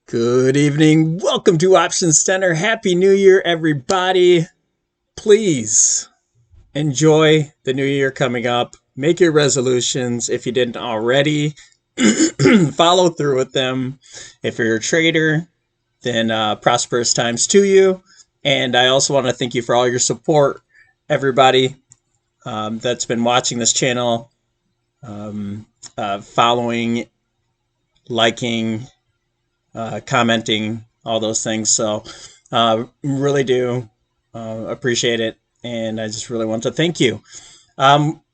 Good evening. Welcome to Options Center. Happy New Year, everybody. Please enjoy the new year coming up. Make your resolutions if you didn't already. Follow through with them. If you're a trader, then prosperous times to you. And I also want to thank you for all your support, everybody that's been watching this channel, following, liking, commenting, all those things. So really do appreciate it. And I just really want to thank you.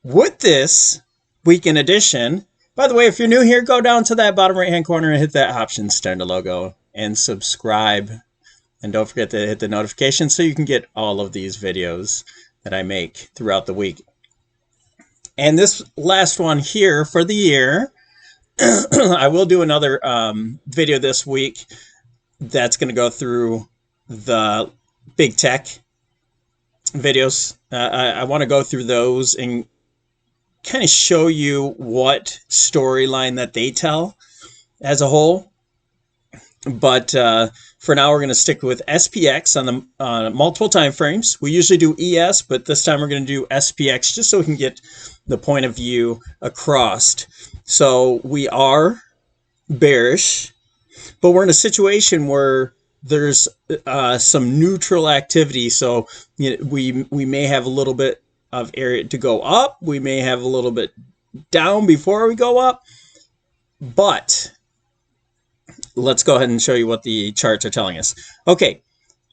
With this weekend edition, by the way, if you're new here, go down to that bottom right-hand corner and hit that Options Center logo and subscribe. And don't forget to hit the notification so you can get all of these videos that I make throughout the week. And this last one here for the year, I will do another video this week that's going to go through the big tech videos. I want to go through those and kind of show you what storyline that they tell as a whole. But for now, we're going to stick with SPX on the multiple time frames. We usually do ES, but this time we're going to do SPX just so we can get the point of view across. So we are bearish, but we're in a situation where there's some neutral activity. So we may have a little bit of area to go up. We may have a little bit down before we go up. But let's go ahead and show you what the charts are telling us. Okay,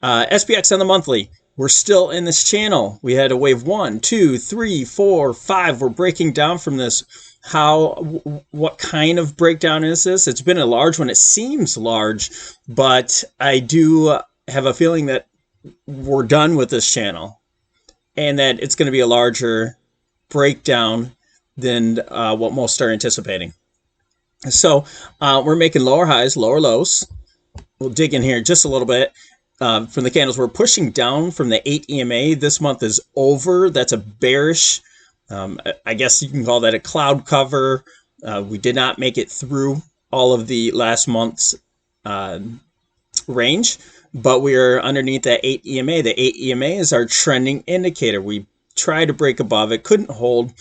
SPX on the monthly. We're still in this channel. We had a wave 1, 2, 3, 4, 5. We're breaking down from this. What kind of breakdown is this? It's been a large one. It seems large, but I do have a feeling that we're done with this channel and that it's going to be a larger breakdown than what most are anticipating. So we're making lower highs, lower lows. We'll dig in here just a little bit. From the candles, we're pushing down from the 8 EMA. This month is over. That's a bearish. I guess you can call that a cloud cover. We did not make it through all of the last month's range, but we are underneath that 8 EMA. The 8 EMA is our trending indicator. We tried to break above it, couldn't hold,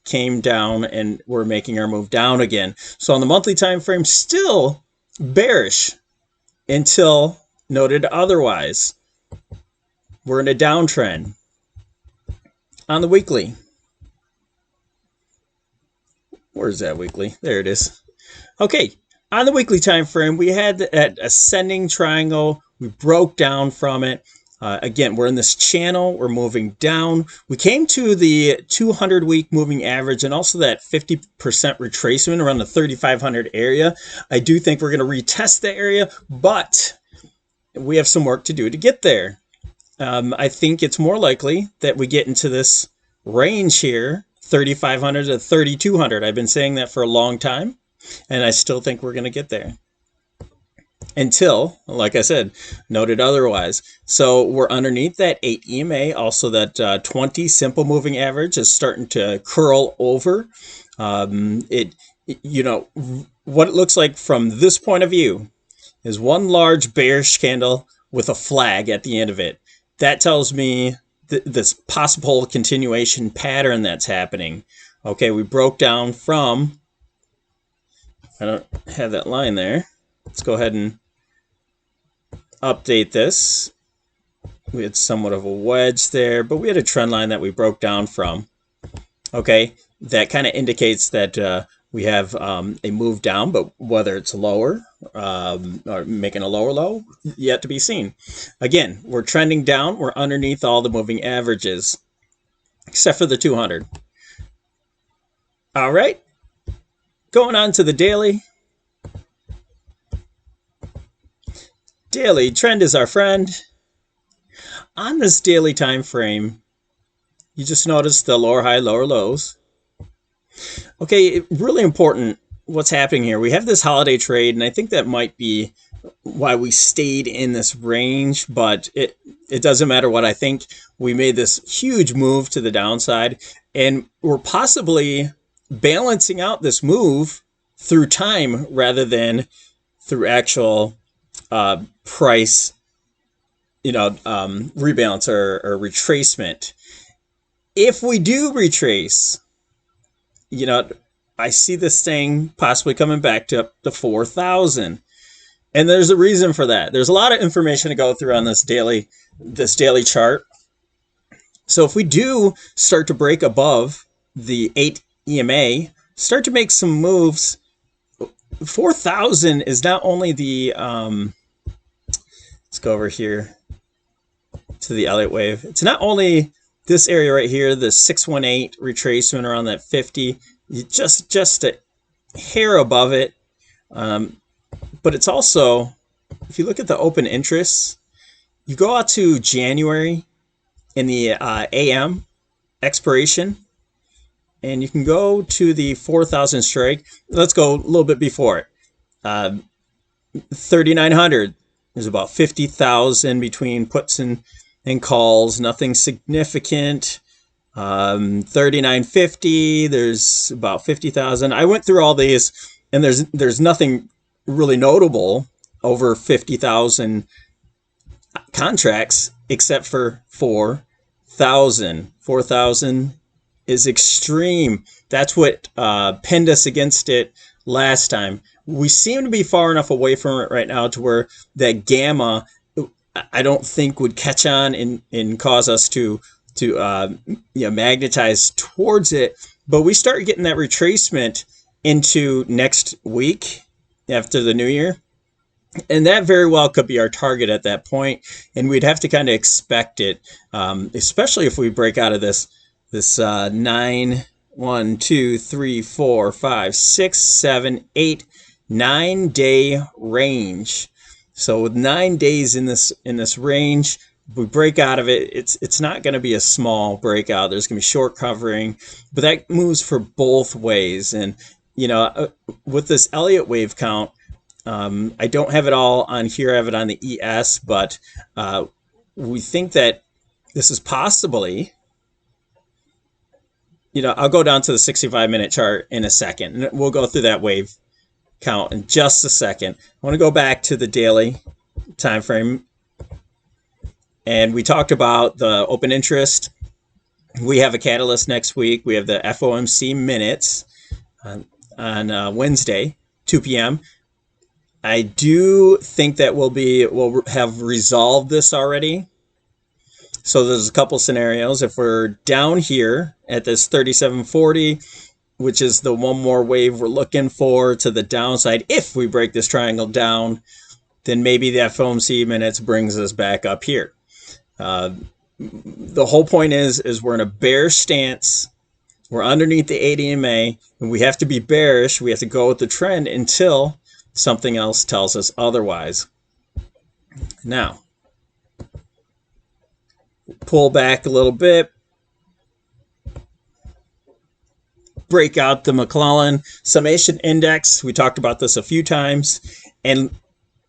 came down, and we're making our move down again. So on the monthly time frame, still bearish until noted otherwise. We're in a downtrend. On the weekly, where's that weekly? There it is. Okay, on the weekly time frame, we had that ascending triangle. We broke down from it. Again, we're in this channel. We're moving down. We came to the 200-week moving average and also that 50% retracement around the 3,500 area. I do think we're going to retest the area, but we have some work to do to get there. I think it's more likely that we get into this range here, 3,500 to 3,200. I've been saying that for a long time, and I still think we're going to get there. Until, like I said, noted otherwise. So we're underneath that 8 EMA. Also that 20 simple moving average is starting to curl over. You know, what it looks like from this point of view is one large bearish candle with a flag at the end of it. That tells me this possible continuation pattern that's happening. Okay, we broke down from, I don't have that line there. Let's go ahead and update this. We had somewhat of a wedge there, but we had a trend line that we broke down from. Okay, that kind of indicates that we have a move down, but whether it's lower or making a lower low, yet to be seen. Again, we're trending down. We're underneath all the moving averages, except for the 200. All right, going on to the daily. Daily trend is our friend. On this daily time frame, you just notice the lower high, lower lows. Okay, really important what's happening here. We have this holiday trade, and I think that might be why we stayed in this range, but it doesn't matter what I think. We made this huge move to the downside, and we're possibly balancing out this move through time rather than through actual price, rebalance or retracement. If we do retrace, I see this thing possibly coming back to up to 4,000. And there's a reason for that. There's a lot of information to go through on this daily chart. So if we do start to break above the 8 EMA, start to make some moves, 4,000 is not only the, let's go over here to the Elliott wave. It's not only this area right here, the 618 retracement around that 50, just a hair above it. But it's also, if you look at the open interests, you go out to January in the AM expiration, and you can go to the 4,000 strike. Let's go a little bit before it. 3,900 is about 50,000 between puts and calls, nothing significant. 3,950, there's about 50,000. I went through all these, and there's nothing really notable over 50,000 contracts except for 4,000. 4,000 is extreme. That's what pinned us against it last time. We seem to be far enough away from it right now to where that gamma, I don't think, would catch on and cause us to magnetize towards it. But we start getting that retracement into next week after the new year, and that very well could be our target at that point, and we'd have to kind of expect it, especially if we break out of this 9 1 2 3 4 5 6 7 8 9 day range. So with 9 days in this range, if we break out of it, it's not going to be a small breakout. There's going to be short covering, but that moves for both ways. And with this Elliott wave count, I don't have it all on here. I have it on the ES, but we think that this is possibly, I'll go down to the 65-minute chart in a second, and we'll go through that wave count in just a second. I want to go back to the daily time frame, and we talked about the open interest. We have a catalyst next week. We have the FOMC minutes on Wednesday, 2 p.m. I do think that we'll have resolved this already. So there's a couple scenarios. If we're down here at this 3740, which is the one more wave we're looking for to the downside, if we break this triangle down, then maybe the FOMC minutes brings us back up here. The whole point is we're in a bearish stance. We're underneath the 8 EMA, and we have to be bearish. We have to go with the trend until something else tells us otherwise. Now, pull back a little bit, break out the McClellan summation index. We talked about this a few times, and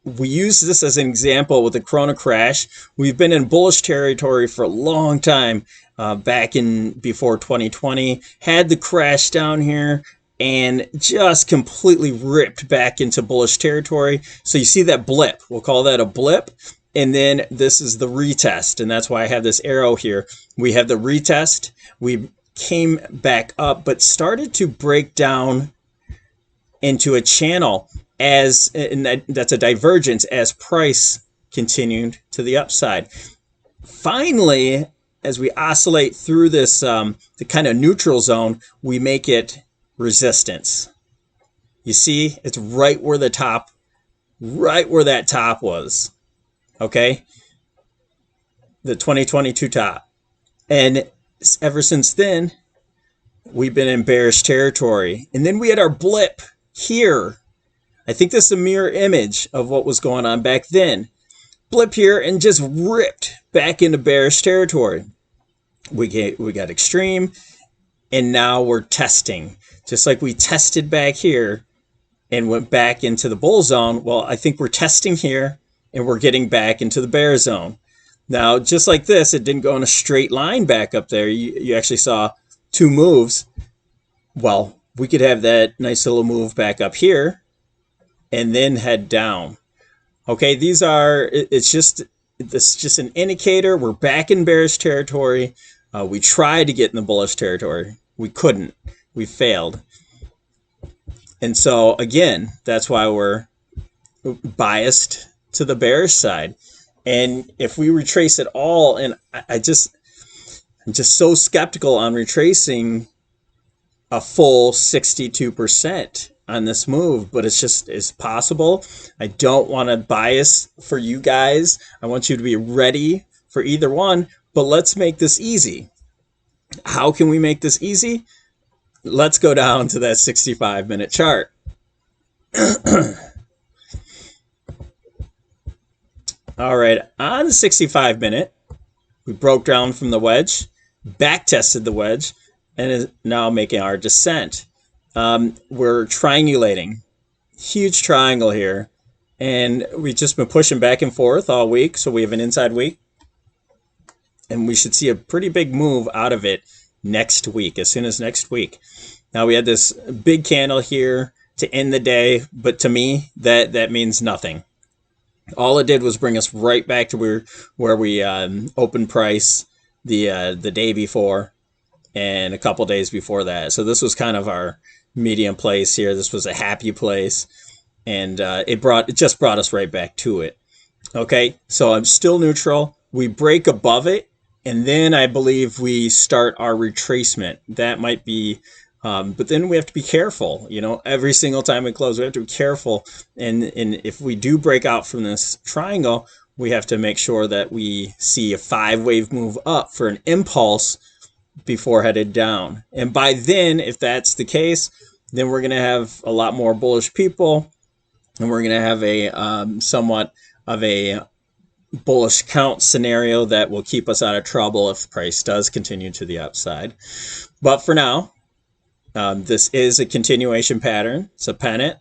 we use this as an example with the Corona crash. We've been in bullish territory for a long time, back in before 2020, had the crash down here and just completely ripped back into bullish territory. So you see that blip, we'll call that a blip. And then this is the retest, and that's why I have this arrow here. We have the retest. We came back up, but started to break down into a channel and that's a divergence as price continued to the upside. Finally, as we oscillate through this the kind of neutral zone, we make it resistance. You see, it's right where that top was. Okay, the 2022 top. And ever since then, we've been in bearish territory. And then we had our blip here. I think this is a mirror image of what was going on back then. Blip here and just ripped back into bearish territory. We got extreme, and now we're testing. Just like we tested back here and went back into the bull zone. Well, I think we're testing here, and we're getting back into the bear zone. Now, just like this, it didn't go in a straight line back up there. You actually saw two moves. Well, we could have that nice little move back up here and then head down. Okay, it's just an indicator. We're back in bearish territory. We tried to get in the bullish territory. We couldn't. We failed. And so again, that's why we're biased to the bearish side. And if we retrace it all, and I'm just so skeptical on retracing a full 62% on this move, but it's possible. I don't want to bias for you guys. I want you to be ready for either one, but let's make this easy. How can we make this easy? Let's go down to that 65-minute chart. All right, on the 65-minute, we broke down from the wedge, back tested the wedge, and is now making our descent. We're triangulating, huge triangle here, and we've just been pushing back and forth all week, so we have an inside week, and we should see a pretty big move out of it next week, as soon as next week. Now we had this big candle here to end the day, but to me, that means nothing. All it did was bring us right back to where we opened price the day before and a couple days before that. So this was kind of our medium place here. This was a happy place, and it just brought us right back to it. Okay, so I'm still neutral. We break above it, and then I believe we start our retracement. That might be, but then we have to be careful. Every single time we close, we have to be careful. And if we do break out from this triangle, we have to make sure that we see a 5-wave move up for an impulse before headed down. And by then, if that's the case, then we're going to have a lot more bullish people, and we're going to have a somewhat of a bullish count scenario that will keep us out of trouble if the price does continue to the upside. But for now, this is a continuation pattern. It's a pennant,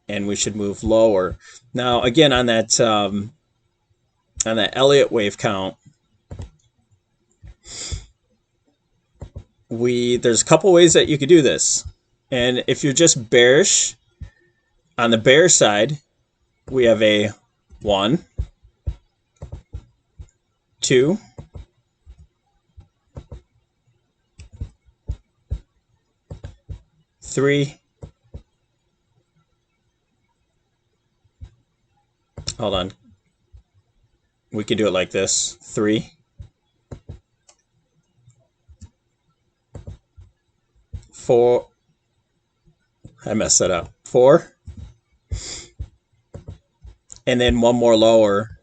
and we should move lower. Now, again, on that Elliott wave count, there's a couple ways that you could do this. And if you're just bearish, on the bear side, we have a 1, 2, 3. Hold on. We could do it like this. 3. 4. I messed that up. 4. And then one more lower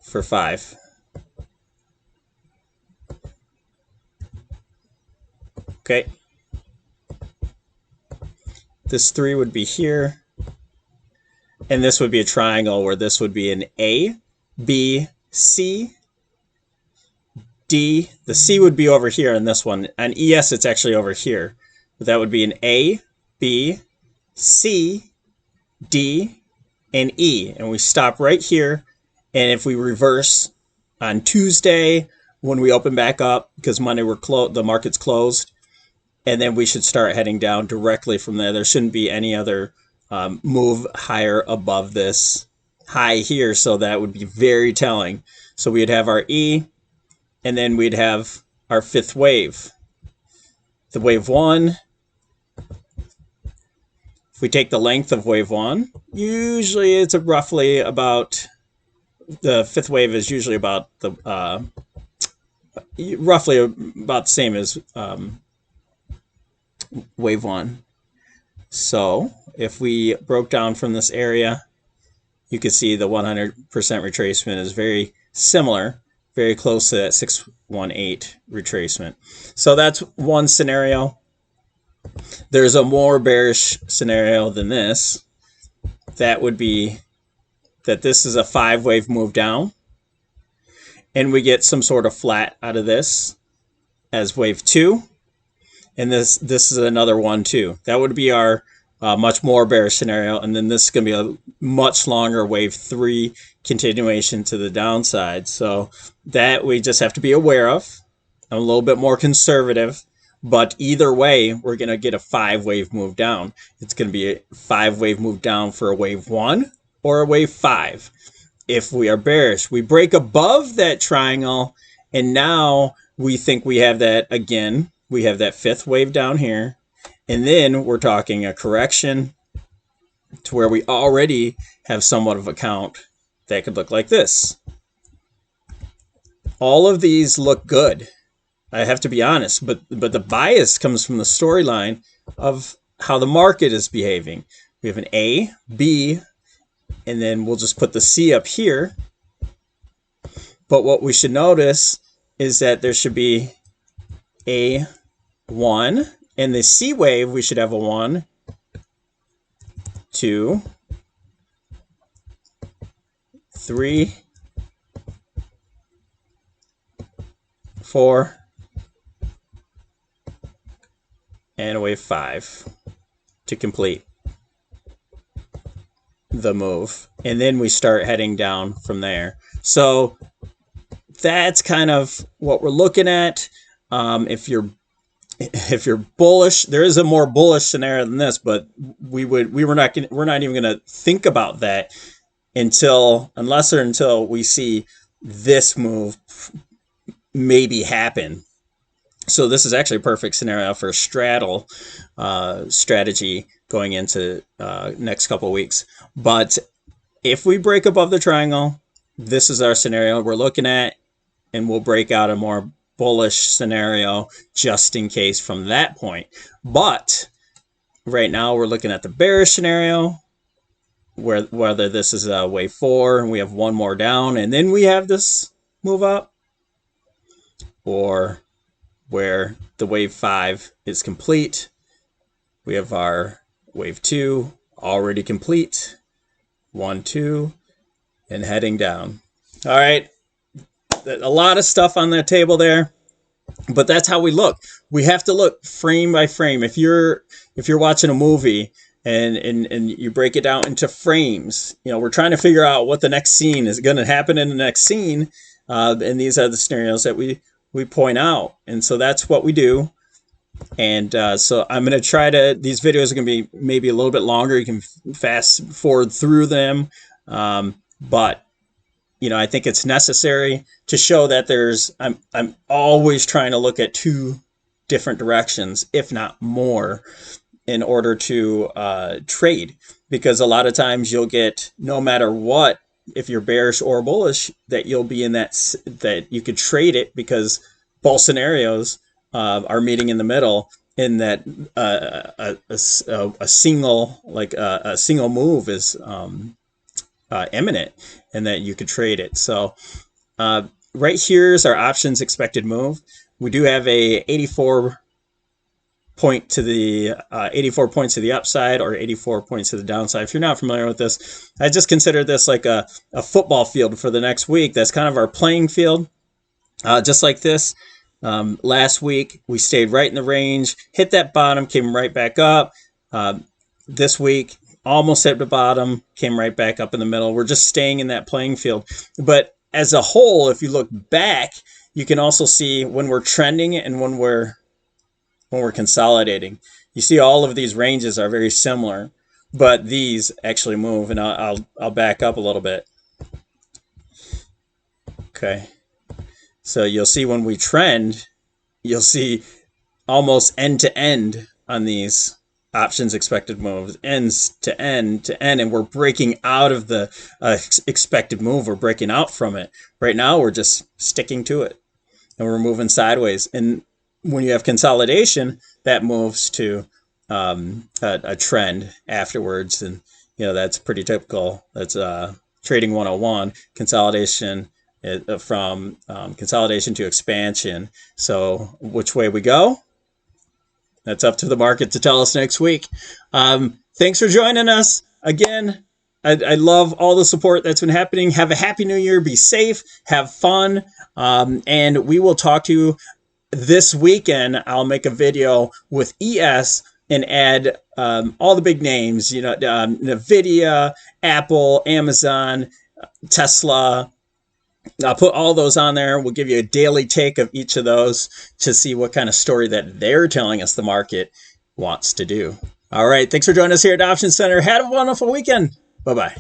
for 5. Okay. This 3 would be here. And this would be a triangle where this would be an A, B, C, D. The C would be over here in this one. On ES, it's actually over here. But that would be an A, B, C, D, and E. And we stop right here. And if we reverse on Tuesday when we open back up, because Monday the market's closed, and then we should start heading down directly from there. There shouldn't be any other move higher above this high here, so that would be very telling. So we'd have our E, and then we'd have our 5th wave. The wave 1, if we take the length of wave 1, usually it's roughly about, the 5th wave is usually about roughly about the same as wave 1. So if we broke down from this area, you can see the 100% retracement is very similar, very close to that 618 retracement. So that's one scenario. There's a more bearish scenario than this. That would be that this is a 5-wave move down, and we get some sort of flat out of this as wave 2. And this is another one too. That would be our much more bearish scenario. And then this is going to be a much longer wave 3 continuation to the downside. So that we just have to be aware of. I'm a little bit more conservative, but either way, we're going to get a 5-wave move down. It's going to be a 5-wave move down for a wave 1 or a wave 5. If we are bearish, we break above that triangle, and now we think we have that again. We have that 5th wave down here, and then we're talking a correction to where we already have somewhat of a count that could look like this. All of these look good, I have to be honest, but the bias comes from the storyline of how the market is behaving. We have an A, B, and then we'll just put the C up here. But what we should notice is that there should be a 1, and the C wave, we should have a 1, 2, 3, 4, and a wave 5 to complete the move. And then we start heading down from there. So that's kind of what we're looking at. If you're bullish, there is a more bullish scenario than this, but we're not even gonna think about that until we see this move maybe happen. So this is actually a perfect scenario for a straddle strategy going into next couple of weeks. But if we break above the triangle, this is our scenario we're looking at, and we'll break out a more bullish scenario just in case from that point. But right now we're looking at the bearish scenario, whether this is a wave 4 and we have one more down and then we have this move up, or where the wave 5 is complete, we have our wave 2 already complete, 1, 2, and heading down. All right, a lot of stuff on the table there, but that's how we look. We have to look frame by frame. If you're watching a movie and you break it down into frames, we're trying to figure out what the next scene is going to happen in the next scene, and these are the scenarios that we point out, and so that's what we do. And so I'm going to try to, these videos are going to be maybe a little bit longer. You can fast forward through them, but I think it's necessary to show that I'm always trying to look at 2 different directions, if not more, in order to trade, because a lot of times you'll get, no matter what, if you're bearish or bullish, that you'll be in that you could trade it, because both scenarios are meeting in the middle, in that a single move is imminent, and that you could trade it. So right here is our options expected move. We do have a 84 points to the upside, or 84 points to the downside. If you're not familiar with this, I just consider this like a football field for the next week. That's kind of our playing field. Just like this, last week we stayed right in the range, hit that bottom, came right back up. This week almost hit the bottom, came right back up in the middle. We're just staying in that playing field. But as a whole, if you look back, you can also see when we're trending and when we're consolidating. You see all of these ranges are very similar, but these actually move, and I'll back up a little bit. Okay, so you'll see when we trend, you'll see almost end to end on these options expected moves, ends to end, and we're breaking out of the expected move. We're breaking out from it. Right now, we're just sticking to it, and we're moving sideways. And when you have consolidation, that moves to a trend afterwards, and that's pretty typical. That's trading 101, consolidation from consolidation to expansion. So which way we go? That's up to the market to tell us next week. Thanks for joining us. Again, I love all the support that's been happening. Have a happy new year. Be safe. Have fun. And we will talk to you this weekend. I'll make a video with ES and add all the big names, NVIDIA, Apple, Amazon, Tesla. I'll put all those on there. We'll give you a daily take of each of those to see what kind of story that they're telling us the market wants to do. All right. Thanks for joining us here at Options Center. Have a wonderful weekend. Bye-bye.